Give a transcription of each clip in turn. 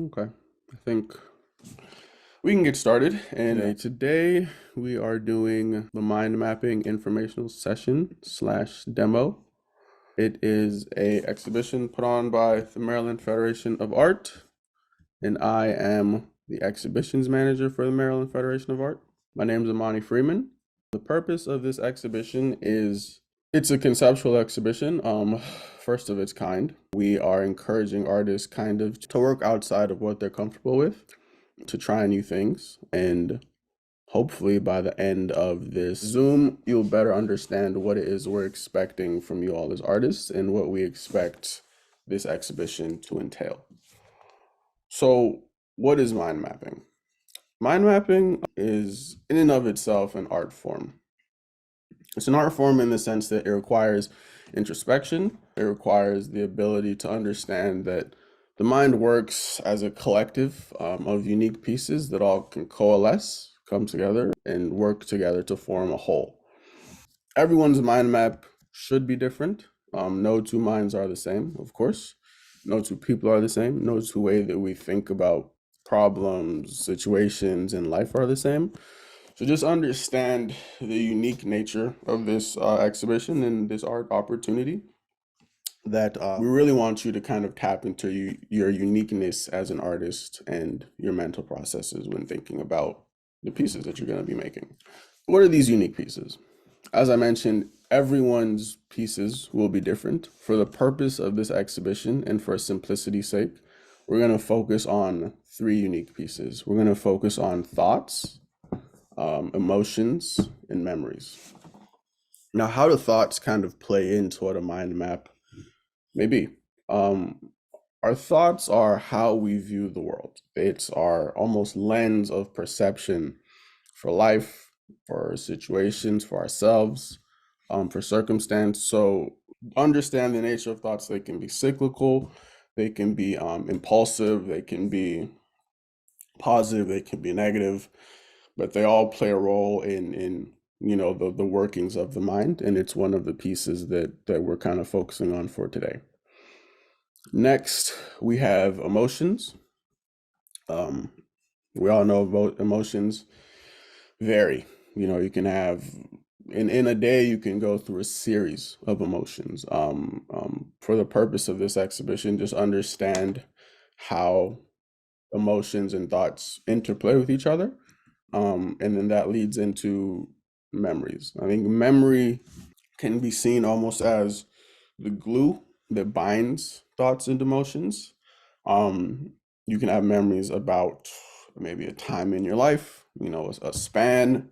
Okay, I think we can get started. And today we are doing the mind mapping informational session slash demo. It is a exhibition put on by the Maryland Federation of Art, and I am the exhibitions manager for the Maryland Federation of Art. My name is Amani Freeman. The purpose of this exhibition is it's a conceptual exhibition, first of its kind. We are encouraging artists kind of to work outside of what they're comfortable with, to try new things, and hopefully by the end of this Zoom, you'll better understand what it is we're expecting from you all as artists and what we expect this exhibition to entail. So, what is mind mapping? Mind mapping is, in and of itself, an art form. It's an art form in the sense that it requires introspection. It requires the ability to understand that the mind works as a collective of unique pieces that all can coalesce, come together, and work together to form a whole. Everyone's mind map should be different. No two minds are the same, of course. No two people are the same. No two ways that we think about problems, situations, and life are the same. So just understand the unique nature of this exhibition and this art opportunity that we really want you to kind of tap into your uniqueness as an artist and your mental processes when thinking about the pieces that you're going to be making. What are these unique pieces? As I mentioned, everyone's pieces will be different. For the purpose of this exhibition and for simplicity's sake, we're going to focus on three unique pieces. We're going to focus on thoughts, emotions, and memories. Now, how do thoughts kind of play into what a mind map may be? Our thoughts are how we view the world. It's our almost lens of perception for life, for situations, for ourselves, for circumstance. So understand the nature of thoughts. They can be cyclical, they can be impulsive, they can be positive, they can be negative, but they all play a role in the workings of the mind, and it's one of the pieces that we're kind of focusing on for today. Next, we have emotions. Um, we all know about emotions vary. You can have in a day you can go through a series of emotions. For the purpose of this exhibition, just understand how emotions and thoughts interplay with each other. And then that leads into memories. I think memory can be seen almost as the glue that binds thoughts and emotions. You can have memories about maybe a time in your life, a span.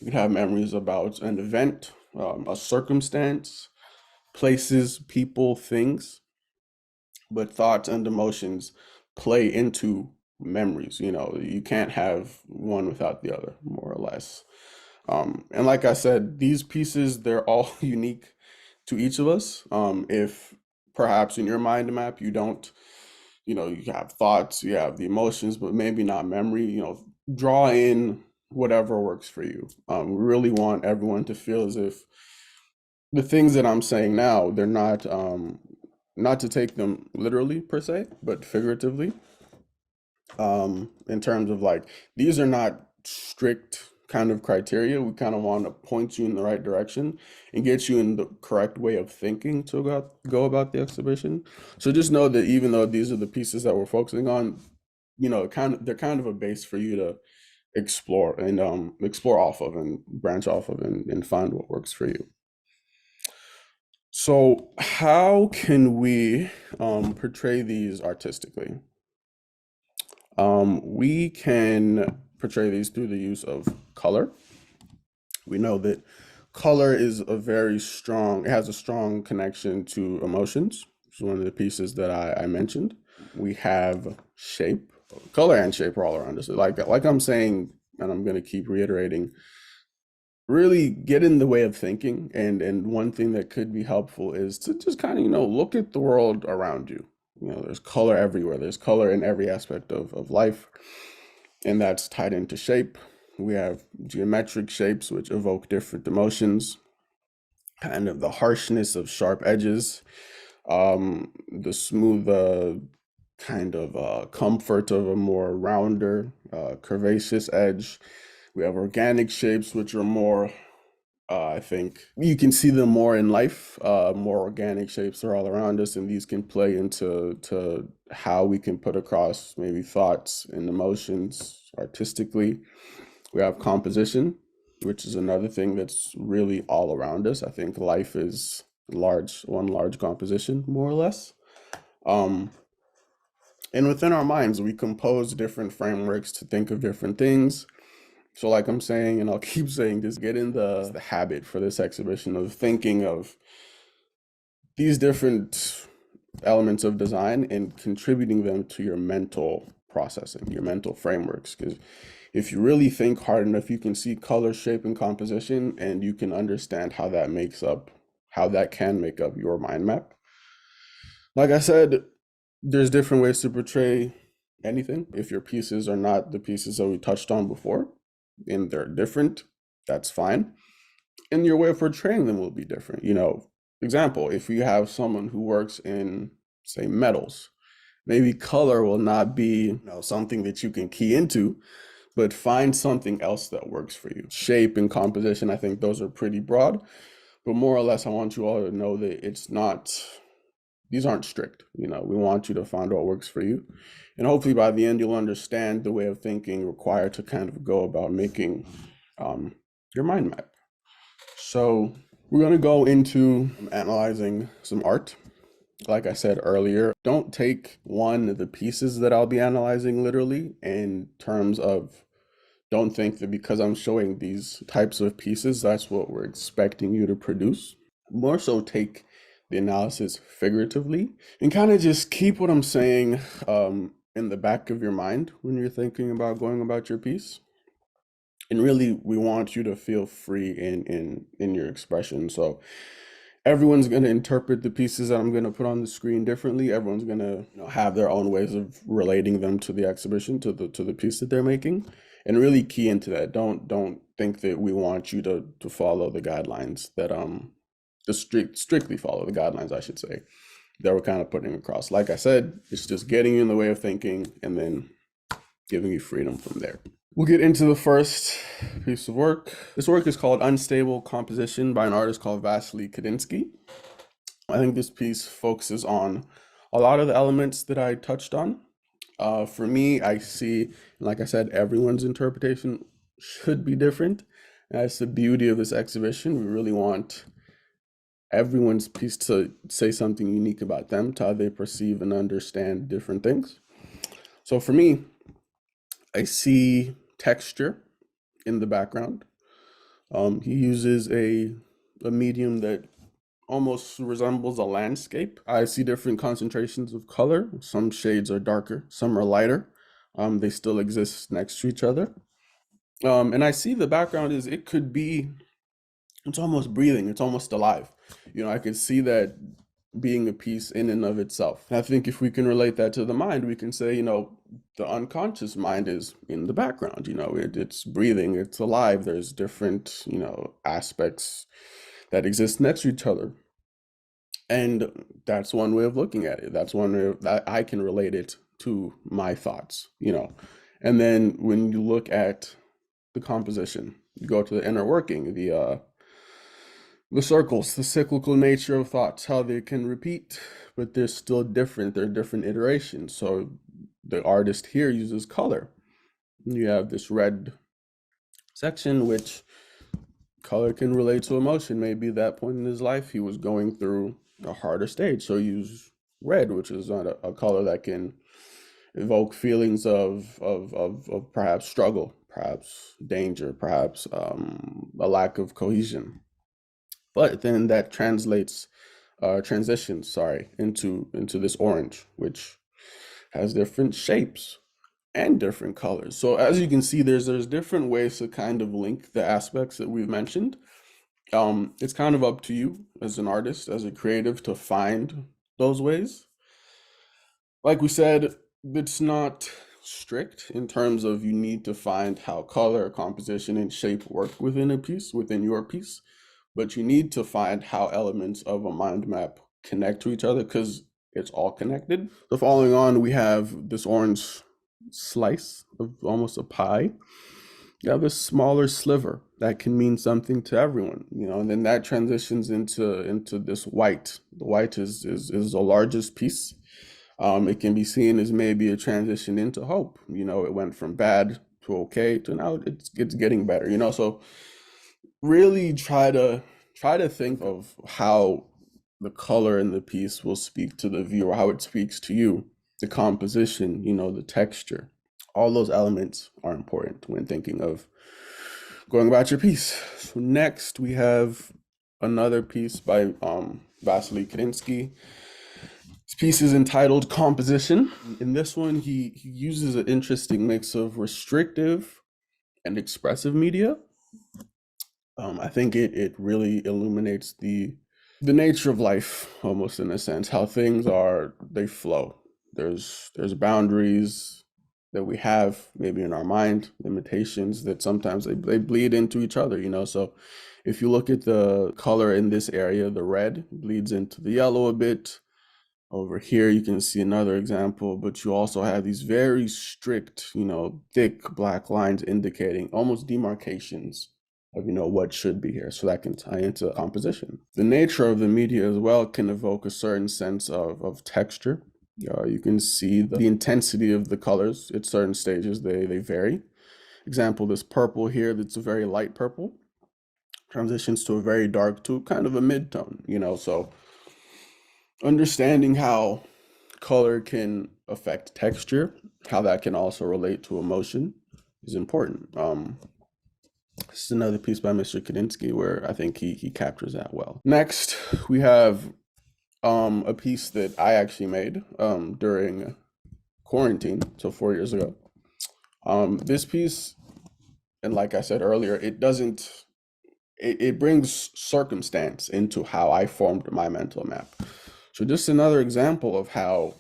You can have memories about an event, a circumstance, places, people, things. But thoughts and emotions play into memories. You can't have one without the other, more or less. And like I said, these pieces, they're all unique to each of us. If perhaps in your mind map, you don't, you have thoughts, you have the emotions, but maybe not memory, draw in whatever works for you. We really want everyone to feel as if the things that I'm saying now, they're not to take them literally per se, but figuratively, in terms of like, these are not strict kind of criteria. We kind of want to point you in the right direction and get you in the correct way of thinking to go about the exhibition. So just know that even though these are the pieces that we're focusing on, they're kind of a base for you to explore and explore off of and branch off of and find what works for you. So how can we portray these artistically? We can portray these through the use of color. We know that color is it has a strong connection to emotions. It's one of the pieces that I mentioned. We have shape, color and shape are all around us. Like I'm saying, and I'm going to keep reiterating, really get in the way of thinking. And one thing that could be helpful is to just kind of, look at the world around you. There's color everywhere. There's color in every aspect of life, and that's tied into shape. We have geometric shapes, which evoke different emotions, kind of the harshness of sharp edges, the smooth kind of comfort of a more rounder, curvaceous edge. We have organic shapes, which are more, I think you can see them more in life. More organic shapes are all around us, and these can play into how we can put across maybe thoughts and emotions artistically. We have composition, which is another thing that's really all around us. I think life is one large composition, more or less. Um, and within our minds, we compose different frameworks to think of different things. So, like I'm saying, and I'll keep saying, just get in the habit for this exhibition of thinking of these different elements of design and contributing them to your mental processing, your mental frameworks. Because if you really think hard enough, you can see color, shape, and composition, and you can understand how that can make up your mind map. Like I said, there's different ways to portray anything. If your pieces are not the pieces that we touched on before, and they're different, that's fine. And your way of portraying them will be different. Example, if you have someone who works in, say, metals, maybe color will not be, something that you can key into, but find something else that works for you. Shape and composition, I think those are pretty broad, but more or less, I want you all to know that these aren't strict. We want you to find what works for you. And hopefully by the end, you'll understand the way of thinking required to kind of go about making your mind map. So we're going to go into analyzing some art. Like I said earlier, don't take one of the pieces that I'll be analyzing literally in terms of, don't think that because I'm showing these types of pieces, that's what we're expecting you to produce. More so take the analysis figuratively and kind of just keep what I'm saying in the back of your mind when you're thinking about going about your piece. And really, we want you to feel free in your expression. So everyone's going to interpret the pieces that I'm going to put on the screen differently. Everyone's going to have their own ways of relating them to the exhibition, to the piece that they're making, and really key into that. Don't think that we want you to follow the guidelines that strictly follow the guidelines, I should say, that we're kind of putting across. Like I said, it's just getting you in the way of thinking and then giving you freedom from there. We'll get into the first piece of work. This work is called Unstable Composition by an artist called Vasily Kandinsky. I think this piece focuses on a lot of the elements that I touched on. For me, I see, like I said, everyone's interpretation should be different. That's the beauty of this exhibition. We really want everyone's piece to say something unique about them, to how they perceive and understand different things. So for me, I see texture in the background. He uses a medium that almost resembles a landscape. I see different concentrations of color. Some shades are darker, some are lighter. They still exist next to each other. And I see the background it's almost breathing, it's almost alive. I could see that being a piece in and of itself. And I think if we can relate that to the mind, we can say, the unconscious mind is in the background. It's breathing, it's alive. There's different, aspects that exist next to each other. And that's one way of looking at it. That's one way that I can relate it to my thoughts, And then when you look at the composition, you go to the inner working, the circles, the cyclical nature of thoughts, how they can repeat, but they're still different. They're different iterations. So the artist here uses color. You have this red section, which color can relate to emotion. Maybe at that point in his life, he was going through a harder stage. So use red, which is not a color that can evoke feelings of perhaps struggle, perhaps danger, perhaps a lack of cohesion. But then that transitions, into this orange, which has different shapes and different colors. So as you can see, there's different ways to kind of link the aspects that we've mentioned. It's kind of up to you as an artist, as a creative, to find those ways. Like we said, it's not strict in terms of you need to find how color, composition, and shape work within your piece, but you need to find how elements of a mind map connect to each other, because it's all connected. So following on, we have this orange slice of almost a pie. You have a smaller sliver that can mean something to everyone, and then that transitions into this white. The white is the largest piece. It can be seen as maybe a transition into hope. It went from bad to okay to now it's getting better. So really try to think of how the color in the piece will speak to the viewer, how it speaks to you, the composition, the texture. All those elements are important when thinking of going about your piece. So next we have another piece by Vasily Karinsky. This piece is entitled Composition. In this one, he uses an interesting mix of restrictive and expressive media. I think it really illuminates the nature of life, almost in a sense, how things are, they flow. There's boundaries that we have maybe in our mind, limitations that sometimes they bleed into each other, So if you look at the color in this area, the red bleeds into the yellow a bit. Over here, you can see another example, but you also have these very strict, thick black lines indicating almost demarcations of, what should be here. So that can tie into composition. The nature of the media as well can evoke a certain sense of texture. You can see the intensity of the colors at certain stages, they vary. Example, this purple here, that's a very light purple, transitions to a very dark to kind of a mid-tone, so understanding how color can affect texture, how that can also relate to emotion is important. This is another piece by Mr. Kadinsky where I think he captures that well. Next, we have a piece that I actually made during quarantine, so 4 years ago. This piece, and like I said earlier, it brings circumstance into how I formed my mental map. So just another example of how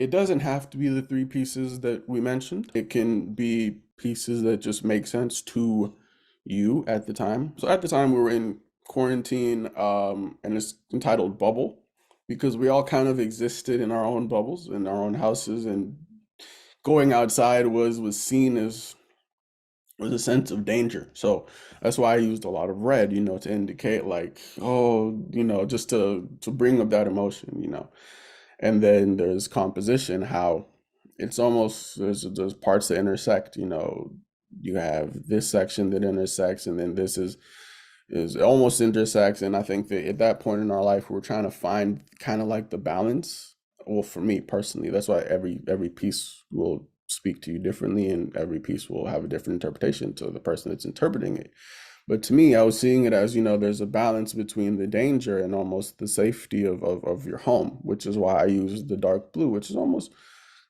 it doesn't have to be the three pieces that we mentioned. It can be pieces that just make sense to you at the time. So at the time we were in quarantine, and it's entitled Bubble, because we all kind of existed in our own bubbles, in our own houses, and going outside was seen as was a sense of danger. So that's why I used a lot of red, to indicate like, oh, just to bring up that emotion, And then there's composition, how it's almost there's parts that intersect, you have this section that intersects, and then this is almost intersects. And I think that at that point in our life, we're trying to find kind of like the balance. Well, for me personally, that's why every piece will speak to you differently, and every piece will have a different interpretation to the person that's interpreting it. But to me, I was seeing it as, there's a balance between the danger and almost the safety of your home, which is why I used the dark blue, which is almost,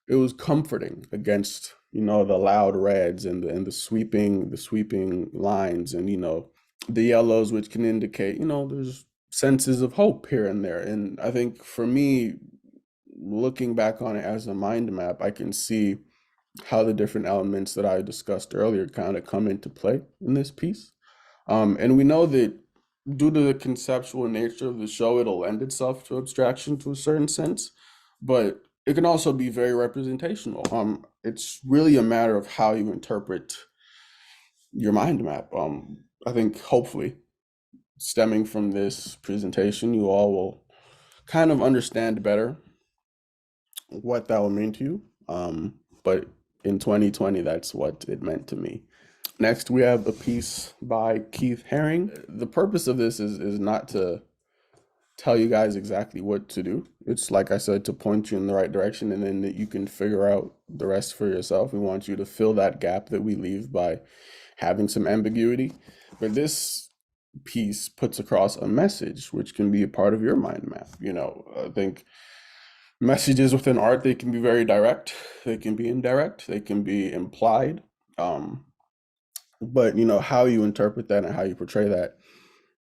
it was comforting against, the loud reds and the sweeping lines, and, the yellows, which can indicate, there's senses of hope here and there. And I think for me, looking back on it as a mind map, I can see how the different elements that I discussed earlier kind of come into play in this piece. And we know that due to the conceptual nature of the show, it'll lend itself to abstraction to a certain sense, but it can also be very representational. It's really a matter of how you interpret your mind map. I think hopefully stemming from this presentation, you all will kind of understand better what that will mean to you. But in 2020, that's what it meant to me. Next, we have a piece by Keith Haring. The purpose of this is not to tell you guys exactly what to do. It's, like I said, to point you in the right direction, and then that you can figure out the rest for yourself. We want you to fill that gap that we leave by having some ambiguity. But this piece puts across a message, which can be a part of your mind map. I think messages within art, they can be very direct, they can be indirect, they can be implied. But how you interpret that and how you portray that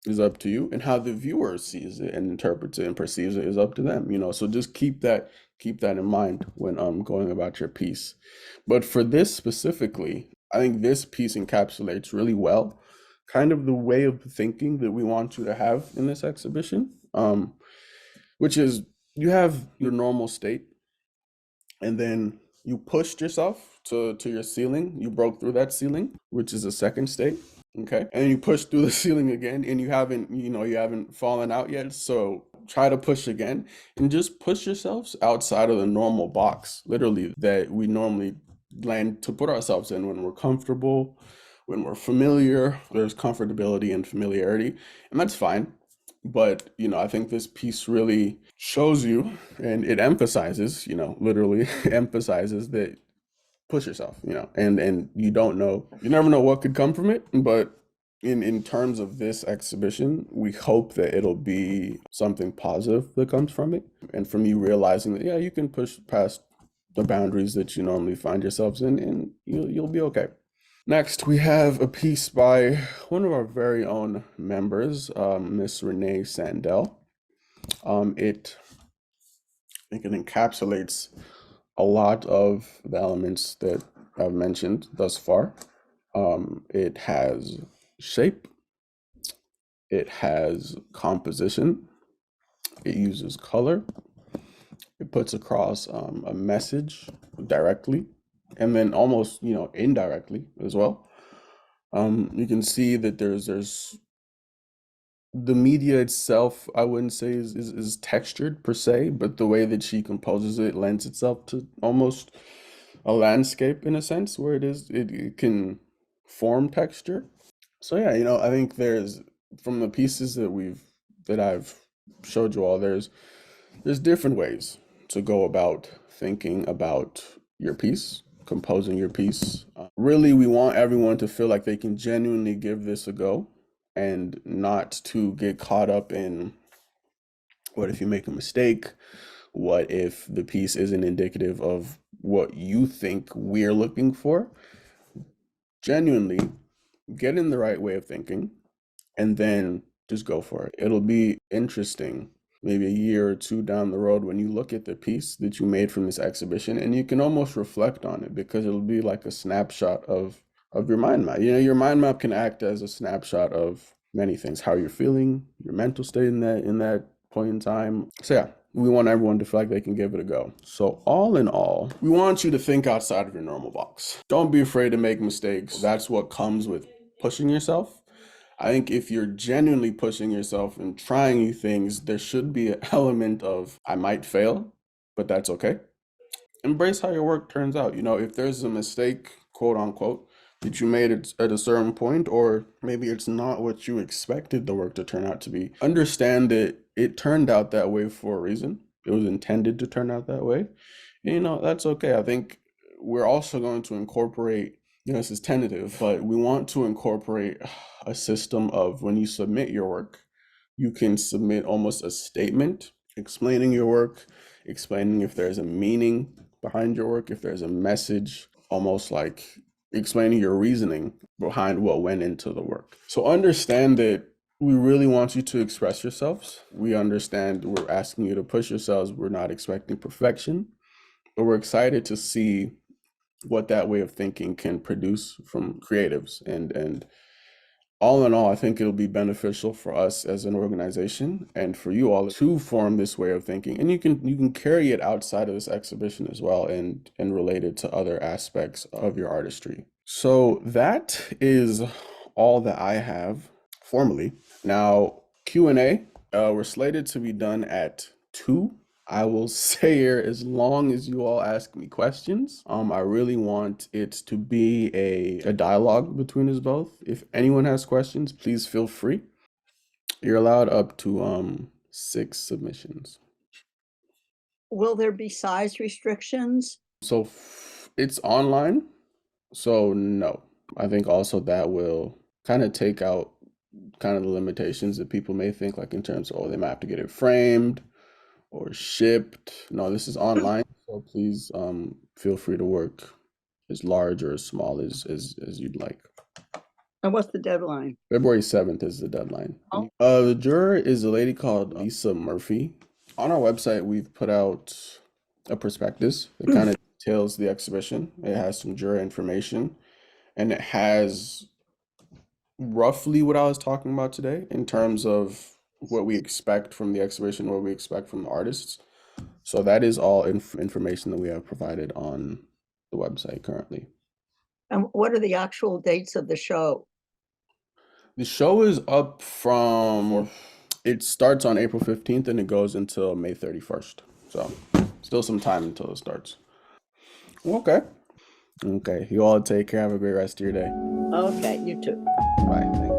is up to you, and how the viewer sees it and interprets it and perceives it is up to them. So just keep that in mind when going about your piece. But for this specifically, I think this piece encapsulates really well kind of the way of thinking that we want you to have in this exhibition, which is you have your normal state, and then you pushed yourself to your ceiling. You broke through that ceiling, which is a second state. Okay. And you push through the ceiling again, and you haven't fallen out yet. So try to push again and just push yourselves outside of the normal box, literally, that we normally land to put ourselves in when we're comfortable, when we're familiar. There's comfortability and familiarity, and that's fine. But, I think this piece really shows you, and it emphasizes, literally emphasizes that push yourself, and you never know what could come from it. But in terms of this exhibition, we hope that it'll be something positive that comes from it, and from you realizing that, yeah, you can push past the boundaries that you normally find yourselves in, and you'll be okay. Next, we have a piece by one of our very own members, Miss Renee Sandell. I think it encapsulates a lot of the elements that I've mentioned thus far. It has shape, it has composition, it uses color, it puts across a message directly, and then almost, indirectly as well. You can see that there's the media itself, I wouldn't say is textured per se, but the way that she composes it lends itself to almost a landscape in a sense, where it can form texture. So yeah, I think there's, from the pieces that I've showed you all, there's different ways to go about thinking about your piece, composing your piece. Really, we want everyone to feel like they can genuinely give this a go, and not to get caught up in, what if you make a mistake? What if the piece isn't indicative of what you think we're looking for? Genuinely get in the right way of thinking, and then just go for it. It'll be interesting maybe a year or two down the road when you look at the piece that you made from this exhibition, and you can almost reflect on it, because it'll be like a snapshot of your mind map. Your mind map can act as a snapshot of many things: how you're feeling, your mental state in that point in time. So yeah, we want everyone to feel like they can give it a go. So all in all, we want you to think outside of your normal box. Don't be afraid to make mistakes. That's what comes with pushing yourself. I think if you're genuinely pushing yourself and trying new things, there should be an element of, I might fail, but that's okay. Embrace how your work turns out. If there's a mistake, quote unquote, that you made at a certain point, or maybe it's not what you expected the work to turn out to be, understand that it turned out that way for a reason. It was intended to turn out that way. And, that's okay. I think we're also going to incorporate, this is tentative, but we want to incorporate a system of, when you submit your work, you can submit almost a statement explaining your work, explaining if there's a meaning behind your work, if there's a message, almost like explaining your reasoning behind what went into the work. So understand that we really want you to express yourselves. We understand we're asking you to push yourselves. We're not expecting perfection, but we're excited to see what that way of thinking can produce from creatives. And all in all, I think it'll be beneficial for us as an organization, and for you all to form this way of thinking. And you can carry it outside of this exhibition as well, and relate it to other aspects of your artistry. So that is all that I have formally. Now, Q&A, we're slated to be done at 2. I will stay here as long as you all ask me questions. I really want it to be a dialogue between us both. If anyone has questions, please feel free. You're allowed up to 6 submissions. Will there be size restrictions? So it's online, so no. I think also that will kind of take out kind of the limitations that people may think, like in terms of, they might have to get it framed or shipped. No, this is online, so please feel free to work as large or as small as you'd like. And what's the deadline? February 7th is the deadline. Oh. The juror is a lady called Lisa Murphy. On our website, we've put out a prospectus that kind of details the exhibition. It has some juror information, and it has roughly what I was talking about today in terms of what we expect from the exhibition, what we expect from the artists. So that is all information that we have provided on the website currently. And what are the actual dates of the show? The show is up from, it starts on April 15th and it goes until May 31st. So still some time until it starts. Okay. Okay. You all take care. Have a great rest of your day. Okay, you too. Bye. Thank you.